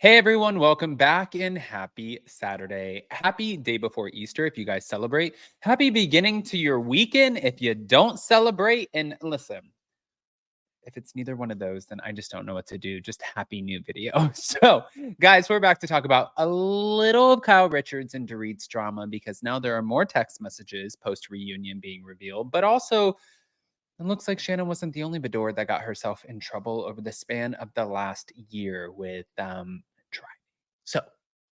Hey everyone, welcome back and happy Saturday. Happy day before Easter if you guys celebrate. Happy beginning to your weekend if you don't celebrate. And listen, if it's neither one of those, then I just don't know what to do. Just happy new video. So, guys, we're back to talk about a little of Kyle Richards and Dorit's drama because now there are more text messages post reunion being revealed, but also it looks like Shannon wasn't the only Bador that got herself in trouble over the span of the last year with driving. So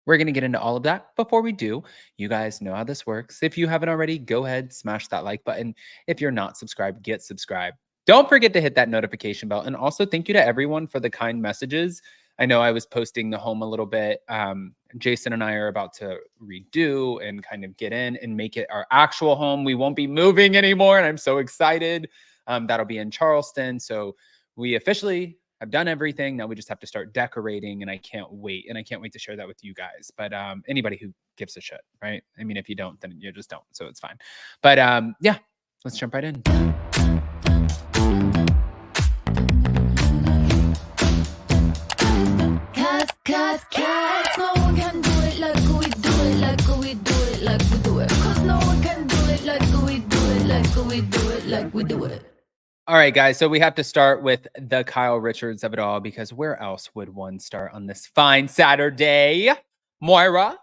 we're going to get into all of that. Before we do, you guys know how this works. If you haven't already, go ahead, smash that like button. If you're not subscribed, get subscribed. Don't forget to hit that notification bell. And also thank you to everyone for the kind messages. I know I was posting the home a little bit. Jason and I are about to redo and kind of get in and make it our actual home. We won't be moving anymore. And I'm so excited. That'll be in Charleston. So we officially have done everything. Now we just have to start decorating, and I can't wait. And I can't wait to share that with you guys. But anybody who gives a shit, right? I mean, if you don't, then you just don't. So it's fine. But yeah, let's jump right in. Cause no one can do it like we do it, like we do it, like we do it. Cause no one can do it like we do it, like we do it, like we do it. All right, guys. So we have to start with the Kyle Richards of it all, because where else would one start on this fine Saturday? Moira.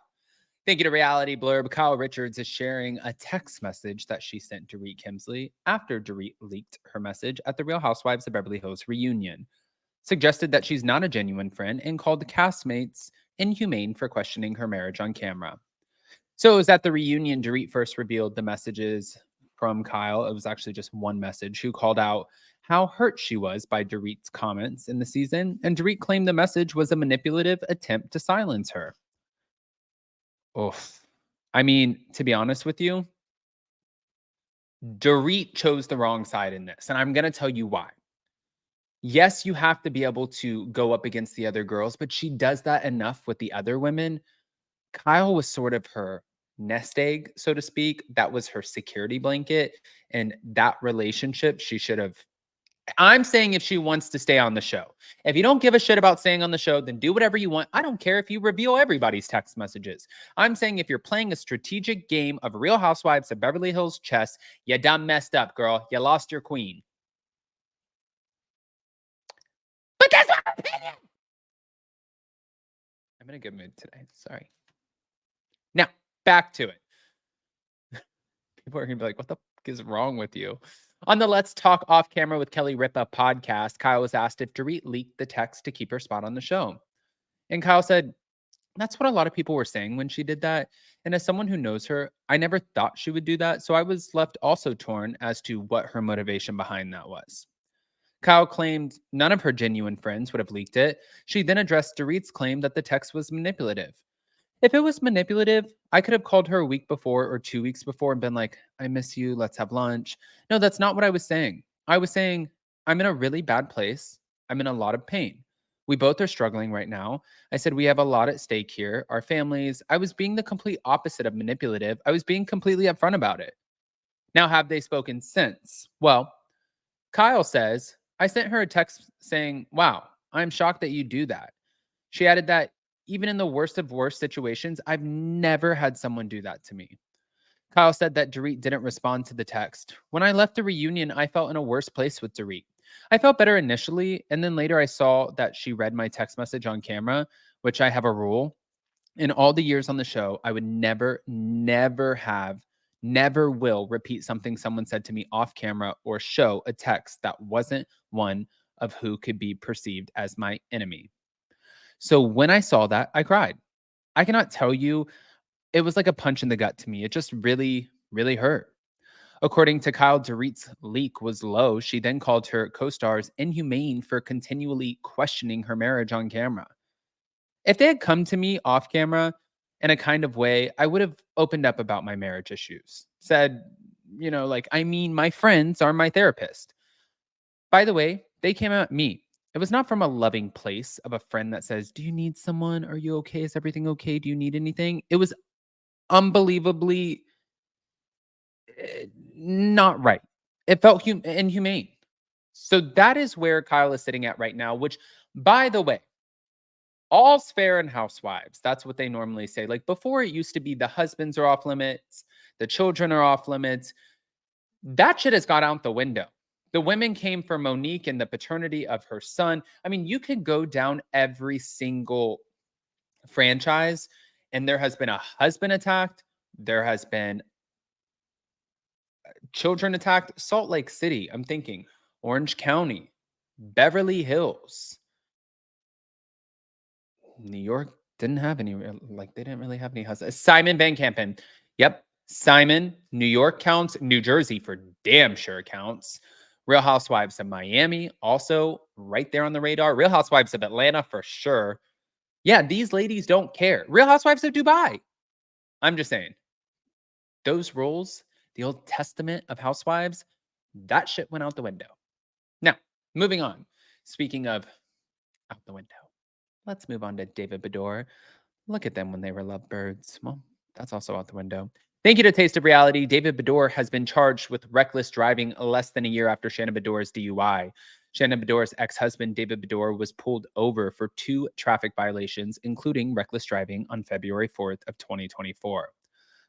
Thank you to Reality Blurb. Kyle Richards is sharing a text message that she sent Dorit Kemsley after Dorit leaked her message at the Real Housewives of Beverly Hills reunion. Suggested that she's not a genuine friend and called the castmates inhumane for questioning her marriage on camera. So it was at the reunion Dorit first revealed the messages from Kyle. It was actually just one message, who called out how hurt she was by Dorit's comments in the season, and Dorit claimed the message was a manipulative attempt to silence her. Oof. I mean, to be honest with you, Dorit chose the wrong side in this, and I'm going to tell you why. Yes, you have to be able to go up against the other girls, but she does that enough with the other women. Kyle was sort of her nest egg, so to speak. That was her security blanket. And that relationship, she should have. I'm saying if she wants to stay on the show. If you don't give a shit about staying on the show, then do whatever you want. I don't care if you reveal everybody's text messages. I'm saying if you're playing a strategic game of Real Housewives of Beverly Hills chess, you done messed up, girl. You lost your queen. But that's my opinion. I'm in a good mood today. Sorry. Now, back to it. People are going to be like, what the fuck is wrong with you? On the Let's Talk Off Camera with Kelly Ripa podcast, Kyle was asked if Dorit leaked the text to keep her spot on the show. And Kyle said, that's what a lot of people were saying when she did that. And as someone who knows her, I never thought she would do that. So I was left also torn as to what her motivation behind that was. Kyle claimed none of her genuine friends would have leaked it. She then addressed Dorit's claim that the text was manipulative. If it was manipulative, I could have called her a week before or 2 weeks before and been like, I miss you. Let's have lunch. No, that's not what I was saying. I was saying, I'm in a really bad place. I'm in a lot of pain. We both are struggling right now. I said, we have a lot at stake here, our families. I was being the complete opposite of manipulative. I was being completely upfront about it. Now, have they spoken since? Well, Kyle says, I sent her a text saying, wow, I'm shocked that you do that. She added that even in the worst of worst situations, I've never had someone do that to me. Kyle said that Dorit didn't respond to the text. When I left the reunion, I felt in a worse place with Dorit. I felt better initially, and then later I saw that she read my text message on camera, which I have a rule. In all the years on the show, I would never will repeat something someone said to me off camera or show a text that wasn't one of who could be perceived as my enemy. So when I saw that, I cried. I cannot tell you, it was like a punch in the gut to me. It just really, really hurt. According to Kyle, Dorit's leak was low. She then called her co-stars inhumane for continually questioning her marriage on camera. If they had come to me off camera in a kind of way, I would have opened up about my marriage issues. Said, like, I mean, my friends are my therapist. By the way, they came at me. It was not from a loving place of a friend that says, do you need someone? Are you okay? Is everything okay? Do you need anything? It was unbelievably not right. It felt inhumane. So that is where Kyle is sitting at right now, which, by the way, All's fair in housewives. That's what they normally say. Like before, it used to be the husbands are off limits, the children are off limits. That shit has got out the window. The women came for Monique and the paternity of her son. I mean, you could go down every single franchise, and there has been a husband attacked. There has been children attacked. Salt Lake City, I'm thinking Orange County, Beverly Hills, New York didn't have any, like, they didn't really have any husbands. Simon Van Campen. Yep. Simon, New York counts. New Jersey for damn sure counts. Real Housewives of Miami, also right there on the radar. Real Housewives of Atlanta for sure. Yeah, these ladies don't care. Real Housewives of Dubai. I'm just saying. Those roles, the Old Testament of housewives, that shit went out the window. Now, moving on. Speaking of out the window, let's move on to David Bador. Look at them when they were lovebirds. Well, that's also out the window. Thank you to Taste of Reality. David Bador has been charged with reckless driving less than a year after Shannon Bador's DUI. Shannon Bador's ex-husband, David Bador, was pulled over for 2 traffic violations, including reckless driving on February 4th of 2024.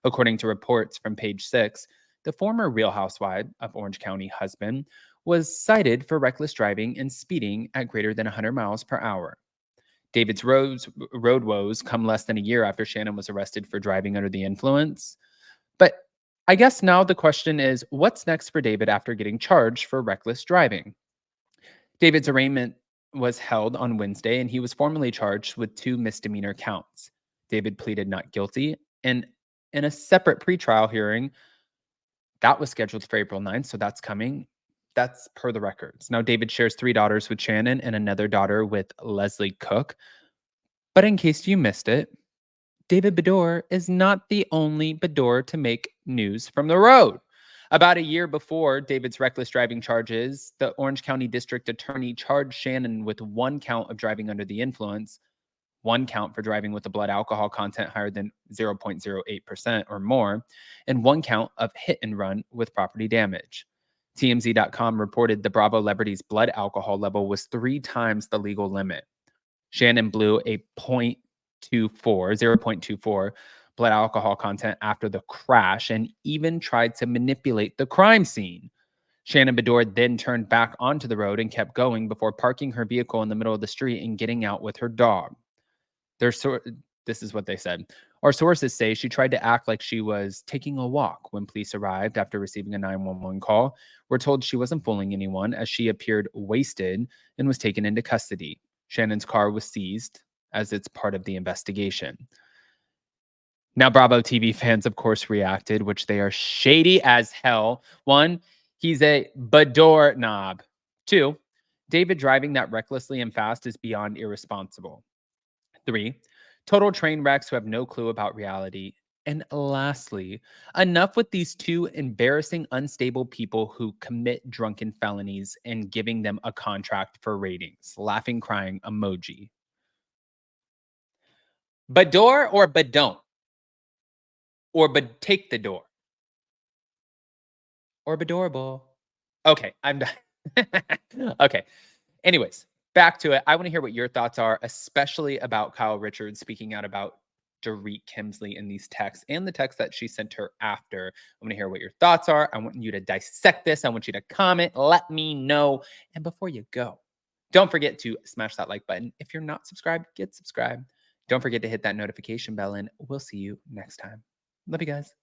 According to reports from Page 6, the former Real Housewife of Orange County husband was cited for reckless driving and speeding at greater than 100 miles per hour. David's road woes come less than a year after Shannon was arrested for driving under the influence. But I guess now the question is, what's next for David after getting charged for reckless driving? David's arraignment was held on Wednesday, and he was formally charged with 2 misdemeanor counts. David pleaded not guilty, and in a separate pretrial hearing that was scheduled for April 9th, so that's coming. That's per the records. Now, David shares 3 daughters with Shannon and another daughter with Leslie Cook. But in case you missed it, David Bador is not the only Bador to make news from the road. About a year before David's reckless driving charges, the Orange County District Attorney charged Shannon with 1 count of driving under the influence, 1 count for driving with a blood alcohol content higher than 0.08% or more, and 1 count of hit and run with property damage. TMZ.com reported the Bravo celebrity's blood alcohol level was 3 times the legal limit. Shannon blew a 0.24 blood alcohol content after the crash and even tried to manipulate the crime scene. Shannon Bador then turned back onto the road and kept going before parking her vehicle in the middle of the street and getting out with her dog. This is what they said. Our sources say she tried to act like she was taking a walk when police arrived after receiving a 911 call. We're told she wasn't fooling anyone as she appeared wasted and was taken into custody. Shannon's car was seized as it's part of the investigation. Now, Bravo TV fans, of course, reacted, which they are shady as hell. 1, he's a Bador knob. 2, David driving that recklessly and fast is beyond irresponsible. 3, total train wrecks who have no clue about reality. And lastly, enough with these 2 embarrassing, unstable people who commit drunken felonies and giving them a contract for ratings. Laughing, crying emoji. Bador or Badon? Or take the door? Or Badorable? Okay, I'm done. Okay. Anyways, back to it. I want to hear what your thoughts are, especially about Kyle Richards speaking out about Dorit Kemsley in these texts and the text that she sent her after. I want to hear what your thoughts are. I want you to dissect this. I want you to comment. Let me know. And before you go, don't forget to smash that like button. If you're not subscribed, get subscribed. Don't forget to hit that notification bell, and we'll see you next time. Love you guys.